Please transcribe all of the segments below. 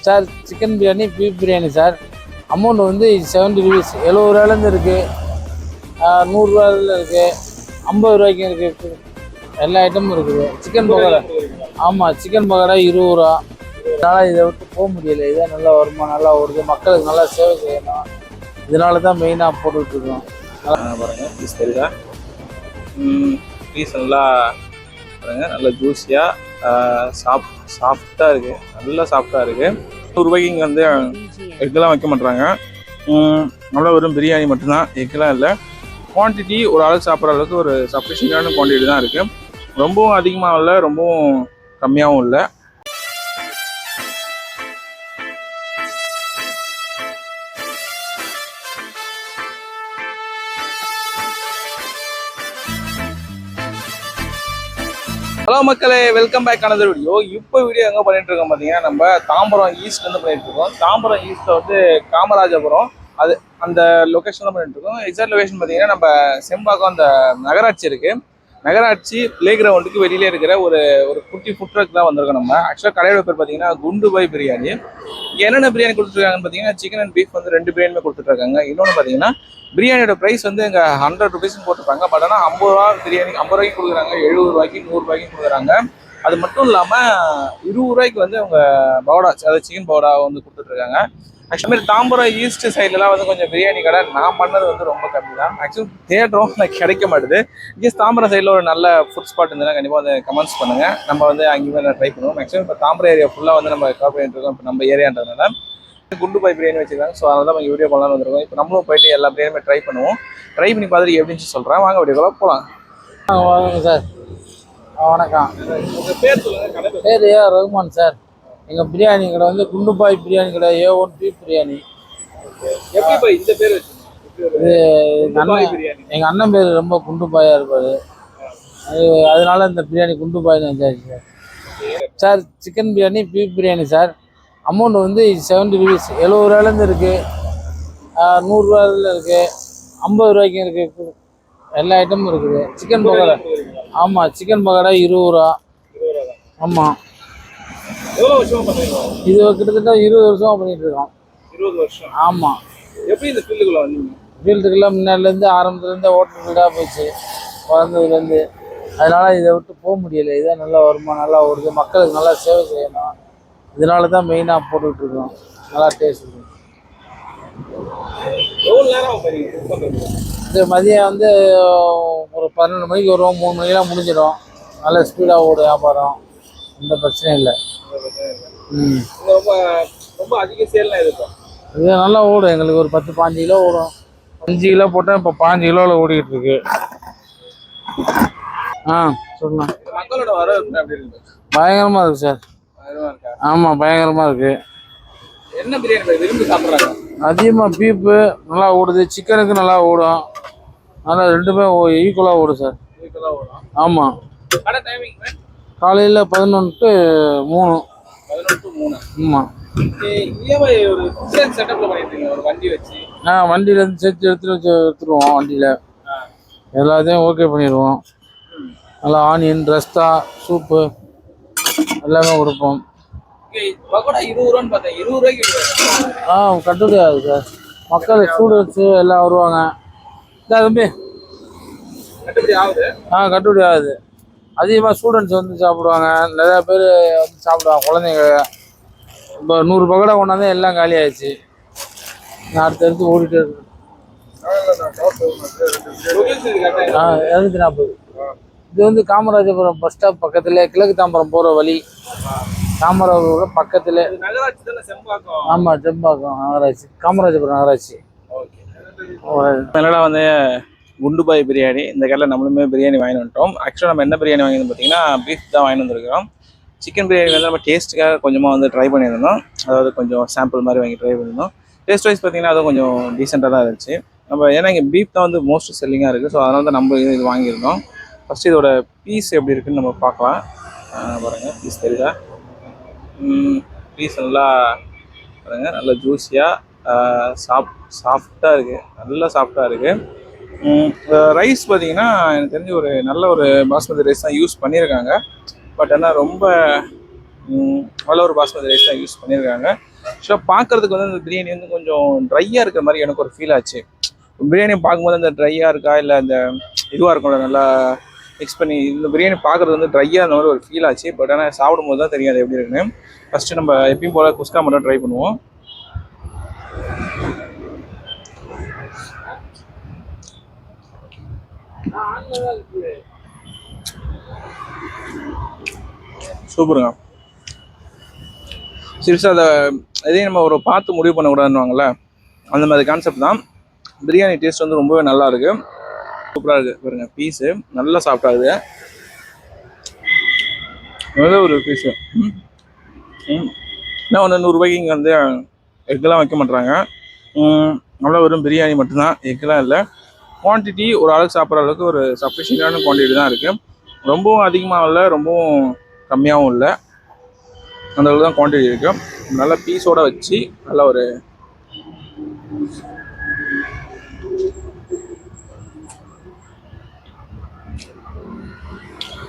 Sir chicken biryani beef biryani sir. Amount வந்து 70 rupees. 70 ரூபாயிலேருந்து இருக்குது, 100 ரூபாயில இருக்குது, 50 ரூபாய்க்கும் இருக்குது, எல்லா ஐட்டமும் இருக்குது. சிக்கன் பக்கோடா, ஆமாம் சிக்கன் பக்கோடா 20 ரூபா. அதனால் இதை விட்டு போக முடியல. இதான் நல்லா வருமானம், நல்லா ஓடுது, மக்களுக்கு நல்லா சேவை செய்யணும். இதனால தான் மெயினாக போட்டுட்ருக்கோம். பாருங்கள் பீஸ் தெரியுதா, பீஸ் நல்லா பாருங்கள், நல்லா ஜூஸியாக சாஃப்டாக இருக்குது, நல்லா சாஃப்டாக இருக்குது. 100 ரூபாய்க்கு இங்கே வந்து எக்கெல்லாம் வைக்க மாட்டுறாங்க. நல்லா வெறும் பிரியாணி மட்டும்தான், எக்கெல்லாம் இல்லை. குவான்டிட்டி ஒரு ஆளுக்கு சாப்பிட்ற அளவுக்கு ஒரு சஃபிஷியண்டான குவான்டிட்டி தான் இருக்குது. ரொம்பவும் அதிகமாக இல்லை, ரொம்பவும் கம்மியாகவும் இல்லை. ஹலோ மக்களே, வெல்கம் பேக் அனதர் வீடியோ. இப்போ வீடியோ எங்கே பண்ணிட்டு இருக்கோம் பார்த்தீங்கன்னா, நம்ம தாம்பரம் ஈஸ்ட்லேருந்து பண்ணிட்டு இருக்கோம். தாம்பரம் ஈஸ்ட்டில் வந்து காமராஜபுரம், அது அந்த லொக்கேஷன் தான் பண்ணிட்டு இருக்கோம். எக்ஸாக்ட் லொகேஷன் பார்த்தீங்கன்னா நம்ம செம்பாக்கம் அந்த நகராட்சி இருக்குது. நகராட்சி பிளே கிரவுண்டுக்கு வெளியிலே இருக்கிற ஒரு குட்டி ஃபுட் ட்ரக் தான் வந்திருக்கோம். நம்ம ஆக்சுவலாக கடையோட பேர் பார்த்தீங்கன்னா குண்டு பாய் பிரியாணி. இங்கே என்னென்ன பிரியாணி கொடுத்துருக்காங்கன்னு பார்த்தீங்கன்னா, சிக்கன் அண்ட் பீஃப் வந்து 2 பிரியாணியுமே கொடுத்துட்ருக்காங்க. இன்னொன்று பார்த்தீங்கன்னா, பிரியாணியோட ப்ரைஸ் வந்து இங்கே 100 ருபீஸ்னு போட்டிருப்பாங்க. பட் ஆனால் 50 ரூபா பிரியாணி 50 ரூபாய்க்கு கொடுக்குறாங்க, 70 ரூபாய்க்கு, 100 ரூபாய்க்கு கொடுக்குறாங்க. அது மட்டும் இல்லாமல் 20 ரூபாய்க்கு வந்து அவங்க பவுடா, அதாவது சிக்கன் பவுடா வந்து கொடுத்துட்ருக்காங்க. ஆக்சுவலி தாம்பரம் ஈஸ்ட் சைட்லலாம் வந்து கொஞ்சம் பிரியாணி கடை நான் பண்ணது வந்து ரொம்ப கம்மி தான். ஆக்சுவலி தேடுறோம், கிடைக்க மாட்டுது. இங்கேஸ் தாம்பரம் சைடில் ஒரு நல்ல ஃபுட் ஸ்பாட் இருந்ததுன்னா கண்டிப்பாக வந்து கமெண்ட்ஸ் பண்ணுங்கள். நம்ம வந்து அங்கேயுமே ட்ரை பண்ணுவோம். மேக்ஸிமம் இப்போ தாம்பரம் ஏரியா ஃபுல்லாக வந்து நம்ம கவர் பண்ணிட்டு இருக்கோம். இப்போ நம்ம ஏரியான்றதுனால குண்டு பாய் பிரியாணி வச்சுருக்காங்க. ஸோ அதனால தான் வீடியோ பண்ணலான்னு வந்திருக்கோம். இப்போ நம்மளும் போயிட்டு எல்லா பிரியாணியுமே ட்ரை பண்ணுவோம். ட்ரை பண்ணி பார்த்துட்டு எப்படின்னு சொல்கிறேன். வாங்க வீடியோக்குள்ள போகலாம். வாங்க சார். வணக்கம். உங்கள் பேர் சொல்லுங்கள். பேர் ஏ ரகுமான் சார். எங்கள் பிரியாணி கடை வந்து குண்டு பாய் பிரியாணி கடை, A1 பீஃப் பிரியாணி. எப்படி போய் இந்த பேர் இது எங்கள் அண்ணன் பேர் ரொம்ப குண்டு பாயாக இருப்பார். அதனால இந்த பிரியாணி குண்டு பாய்னு வச்சாச்சு sir. Sir chicken biryani beef biryani sir. Amount வந்து 70 ருபீஸ். 70 ரூபாயிலேருந்து இருக்குது, 100 ரூபாயில இருக்குது, 50 ரூபாய்க்கும் இருக்குது, எல்லா ஐட்டமும் இருக்குது. சிக்கன் பக்கோடா, ஆமாம் சிக்கன் பக்கோடா 20 ரூபா. ஆமாம், இது கிட்டத்தட்ட 20 வருஷமா பண்ணிட்டு இருக்கோம். 20 வருஷம். ஆமாம். எப்படி இந்த ஃபீல்டுக்குள்ள வந்தீங்க? ஃபீல்டுக்குள்ள முன்னாடிலேருந்து ஆரம்பத்துலேருந்து ஹோட்டல் ஃபீல்டாக போச்சு வளர்ந்ததுலேருந்து. அதனால் இதை விட்டு போக முடியலை. இதான் நல்லா வருமானம், நல்லா ஓடுது, மக்களுக்கு நல்லா சேவை செய்யணும். இதனால தான் மெயினாக போட்டுட்ருக்கோம். நல்லா டேஸ்ட் இருக்குது. எவ்வளோ நேரம் இது மதியம் வந்து ஒரு 12 மணிக்கு வருவோம், 3 மணிக்கெலாம் முடிஞ்சிடும். நல்லா ஸ்பீடாக ஓடும் வியாபாரம், எந்த பிரச்சனையும் இல்லை. ரொம்ப ரொம்ப அதிக சேல்லாம் இருக்கும். இது நல்லா ஓடும். எங்களுக்கு ஒரு 10-15 கிலோ ஓடும். 5 கிலோ போட்டால் இப்போ 15 கிலோவில் ஓடிக்கிட்டு இருக்கு. சொல்லலாம். மக்களோட வரவேற்பு எப்படி இருக்கு? பயங்கரமாக இருக்குது சார். ஆமாம், பயங்கரமாக இருக்குது. என்ன பிரியாணி விரும்பி சாப்பிட்றாங்க? அதிகமாக பீஃபு நல்லா ஓடுது, சிக்கனுக்கு நல்லா ஓடும். நல்லா ரெண்டுமே ஈக்குவலாக ஓடும் சார். ஆமாம். கடை டைமிங் காலையில் 11 to 3. 11 to 3. ஆமாம். ஒரு செட்டப்பில் பண்ணிட்டு ஒரு வண்டி வச்சு வண்டியிலேருந்து சேர்த்து எடுத்துருவோம். வண்டியில் எல்லாத்தையும் ஓகே பண்ணிடுவோம். நல்லா ஆனியன், ரஸ்தா, சூப்பு எல்லாமே கொடுப்போம். பக்கோடா 20 ரூபான்னு பார்த்தேன். 20 ரூபாய்க்கு கட்டுப்படி ஆகுது சார். மக்கள் ஸ்டூடெண்ட்ஸு எல்லாம் வருவாங்க. தம்பி கட்டுப்படி ஆகுது. கட்டுப்படி ஆகுது. அதிகமாக ஸ்டூடெண்ட்ஸ் வந்து சாப்பிடுவாங்க, நிறையா பேர் வந்து சாப்பிடுவாங்க. குழந்தைங்க இப்போ 100 பக்கோடா கொண்டாந்து எல்லாம் காலி ஆயிடுச்சு. அடுத்தடுத்து ஓடிட்டு இருக்கு. 240. இது வந்து காமராஜபுரம் பஸ் ஸ்டாப் பக்கத்தில், கிழக்கு தாம்பரம் போகிற வழி. காமராஜபுரம் பக்கத்தில். ஆமாம், செம்பாக்கம் நகராட்சி, காமராஜபுரம் நகராட்சி. என்னடா வந்து குண்டு பாய் பிரியாணி. இந்த கடையில் நம்மளுமே பிரியாணி வாங்கி வந்துட்டோம். ஆக்சுவலாக நம்ம என்ன பிரியாணி வாங்கியிருந்தோம் பார்த்தீங்கன்னா, பீஃப் தான் வாங்கி வந்துருக்கிறோம். சிக்கன் பிரியாணி வந்து நம்ம டேஸ்ட்டுக்காக கொஞ்சமாக வந்து ட்ரை பண்ணியிருந்தோம். அதாவது கொஞ்சம் சாம்பிள் மாதிரி வாங்கி ட்ரை பண்ணியிருந்தோம். டேஸ்ட் வைஸ் பார்த்தீங்கன்னா அதுவும் கொஞ்சம் டீசெண்டாக தான் இருந்துச்சு. நம்ம ஏன்னா இங்கே பீஃப் தான் வந்து மோஸ்ட் செல்லிங்காக இருக்குது. ஸோ அதனால தான் நம்ம இது வாங்கியிருந்தோம். ஃபஸ்ட்டு இதோட பீஸ் எப்படி இருக்குதுன்னு நம்ம பார்க்கலாம். பாருங்கள், பீஸ் தெரியுதா, பீஸ் நல்லா பாருங்கள், நல்லா ஜூஸியாக சாஃப்டாக இருக்குது, நல்லா சாஃப்டாக இருக்குது. ரைஸ் பார்த்தீங்கன்னா எனக்கு தெரிஞ்சு ஒரு நல்ல ஒரு பாஸ்மதி ரைஸ் தான் யூஸ் பண்ணியிருக்காங்க. பட் ஆனால் ரொம்ப நல்ல ஒரு பாஸ்மதி ரைஸ் தான் யூஸ் பண்ணியிருக்காங்க. ஆக்சுவலாக பார்க்கறதுக்கு வந்து அந்த பிரியாணி வந்து கொஞ்சம் ட்ரையாக இருக்கிற மாதிரி எனக்கு ஒரு ஃபீல் ஆச்சு. பிரியாணி பார்க்கும்போது அந்த ட்ரையாக இருக்கா இல்லை அந்த இதுவாக இருக்கும்ல நல்லா மிக்ஸ் பண்ணி இந்த பிரியாணி பார்க்குறது வந்து ட்ரையாக அந்த மாதிரி ஒரு ஃபீல் ஆச்சு. பட் ஆனால் சாப்பிடும்போது தான் தெரியும் அது எப்படி இருக்குன்னு. ஃபஸ்ட்டு நம்ம எப்பயும் போல் குஸ்கா மட்டும் ட்ரை பண்ணுவோம். சூப்பருங்க. சீரியஸாக அதை எதையும் நம்ம ஒரு பார்த்து முடிவு பண்ணக்கூடாதுன்னுவாங்கள்ல, அந்த மாதிரி கான்செப்ட் தான். பிரியாணி டேஸ்ட் வந்து ரொம்பவே நல்லா இருக்கு, சூப்பராக இருக்குது. பாருங்க பீஸு நல்லா சாப்பிட்டாகுது, நல்ல ஒரு பீஸு. என்ன ஒன்று 100 ரூபாய்க்கு இங்கே வந்து எக்கெல்லாம் வைக்க மாட்டாங்க. நல்லா வெறும் பிரியாணி மட்டும்தான், எக்கெல்லாம் இல்லை. குவான்டிட்டி ஒரு ஆளுக்கு சாப்பிட்ற அளவுக்கு ஒரு சஃபிஷியண்டான குவான்டிட்டி தான் இருக்குது. ரொம்பவும் அதிகமாக இல்லை, ரொம்பவும் கம்மியாகவும் இல்லை, அந்த அளவுக்கு தான் குவான்டிட்டி இருக்குது. நல்லா பீஸோடு வச்சு நல்லா ஒரு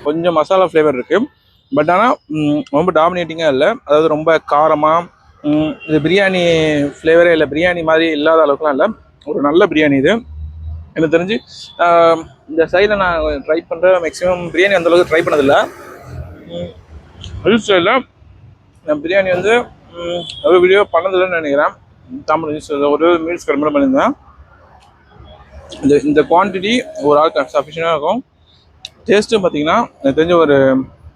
கொஞ்சம் மசாலா ஃப்ளேவர் இருக்குது. பட் ஆனால் ரொம்ப டாமினேட்டிங்காக இல்லை, அதாவது ரொம்ப காரமாக இது பிரியாணி ஃப்ளேவரே இல்லை, பிரியாணி மாதிரி இல்லாத அளவுக்குலாம் இல்லை. ஒரு நல்ல பிரியாணி இது. எனக்கு தெரிஞ்சு இந்த சைடில் நான் ட்ரை பண்ணுற மேக்ஸிமம் பிரியாணி அந்தளவுக்கு ட்ரை பண்ணதில்லை. ஹில் ஸ்டைலில் நான் பிரியாணி வந்து ஒரு வீடியோ பண்ணதில்லைன்னு நினைக்கிறேன். தமிழ் நியூஸில் ஒரு மீல்ஸ் கடுமையாக பண்ணியிருந்தேன். இந்த குவான்டிட்டி ஒரு ஆளுக்கு சஃபிஷியண்டாக இருக்கும். டேஸ்ட்டும் பார்த்தீங்கன்னா எனக்கு தெரிஞ்ச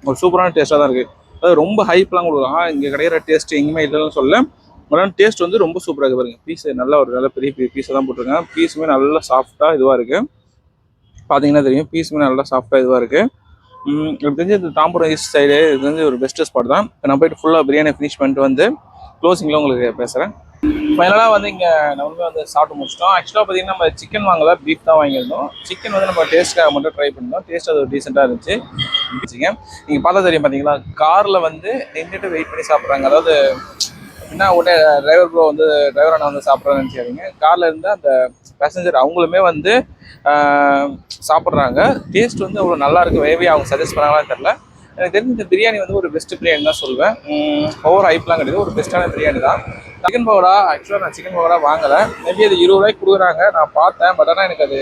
ஒரு சூப்பரான டேஸ்ட்டாக தான் இருக்குது. அதாவது ரொம்ப ஹைப்லாம் கொடுக்கலாம், இங்கே கிடைக்கிற டேஸ்ட் எங்கேயுமே இல்லைன்னு சொல்ல. ஆனால் டேஸ்ட் வந்து ரொம்ப சூப்பராக இருக்குது. பாருங்கள் பீஸு நல்லா ஒரு நல்ல பெரிய பெரிய பீஸை தான் போட்டிருக்கேன். பீஸுமே நல்லா சாஃப்டாக இதுவாக இருக்குது, பார்த்தீங்கன்னா தெரியும். பீஸுமே நல்லா சாஃப்டாக இதுவாக இருக்குது. எனக்கு தெரிஞ்சு இந்த தாம்பரம் ஈஸ்ட் சைடு இது வந்து ஒரு பெஸ்ட்டு ஸ்பாட் தான். இப்போ நான் போய்ட்டு ஃபுல்லாக பிரியாணி ஃபினிஷ் பண்ணிட்டு வந்து க்ளோசிங்கில் உங்களுக்கு பேசுகிறேன். ஃபைனலாக வந்து இங்கே நம்மளுமே வந்து சாப்பிட்டு முடிச்சிட்டோம். ஆக்சுவலாக பார்த்தீங்கன்னா நம்ம சிக்கன் வாங்கலை, பீஃப் தான் வாங்கியிருந்தோம். சிக்கன் வந்து நம்ம டேஸ்ட்டுக்காக மட்டும் ட்ரை பண்ணியிருந்தோம். டேஸ்ட் அது டீசெண்டாக இருந்துச்சு. நீங்கள் பார்த்தா தெரியும் பார்த்தீங்களா, காரில் வந்து நின்றுட்டு வெயிட் பண்ணி சாப்பிட்றாங்க. அதாவது என்ன உடனே டிரைவர் ப்ரோ வந்து டிரைவர் அண்ணா வந்து சாப்பிட்றாங்கன்னு நினச்சிக்காதீங்க. காரில் இருந்து அந்த பேசஞ்சர் அவங்களுமே வந்து சாப்பிட்றாங்க. டேஸ்ட் வந்து அவ்வளோ நல்லா இருக்குது. மேபி அவங்க சஜஸ்ட் பண்ணாங்களான்னு தெரில. எனக்கு தெரிஞ்ச இந்த பிரியாணி வந்து ஒரு பெஸ்ட் பிரியாணி தான் சொல்லுவேன். ஓவர் ஹைப்லாம் கிடையாது, ஒரு பெஸ்ட்டான பிரியாணி தான். சிக்கன் பக்கோடா ஆக்சுவலாக நான் சிக்கன் பக்கோடா வாங்கலை, மேபி அது 20 ரூபாய்க்கு கொடுக்குறாங்க, நான் பார்த்தேன். பட் ஆனால் எனக்கு அது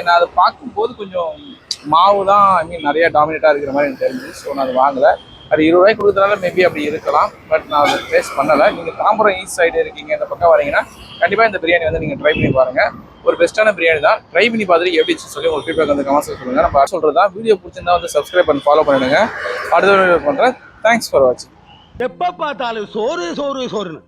நான் அதை பார்க்கும்போது கொஞ்சம் மாவு தான் நிறையா டாமினேட்டாக இருக்கிற மாதிரி எனக்கு தெரிஞ்சுது. ஸோ நான் அது வாங்கலை. அது 20 ரூபாய்க்கு கொடுக்குறதுனால மேபி அப்படி இருக்கலாம், பட் நான் அதை டேஸ்ட் பண்ணலை. நீங்கள் தாம்பரம் ஈஸ்ட் சைடு இருக்கீங்க, இந்த பக்கம் வரீங்கன்னா கண்டிப்பாக இந்த பிரியாணி வந்து நீங்கள் ட்ரை பண்ணி பாருங்கள். ஒரு பெஸ்ட்டான பிரியாணி தான். ட்ரை பண்ணி பார்த்துட்டு எப்படி சொல்லி உங்களுக்கு ஃபீட்பேக் வந்து கமெண்ட்ஸில் சொல்லுங்கள். நம்ம சொல்கிறது தான். வீடியோ பிடிச்சிருந்தா வந்து சப்ஸ்கிரைப் பண்ணி ஃபாலோ பண்ணிடுங்க. அடுத்த வீடியோ பண்ணுறேன். தேங்க்ஸ் ஃபார் வாட்சிங். எப்போ பார்த்தாலும் சோறு சோறு சோறுன்னு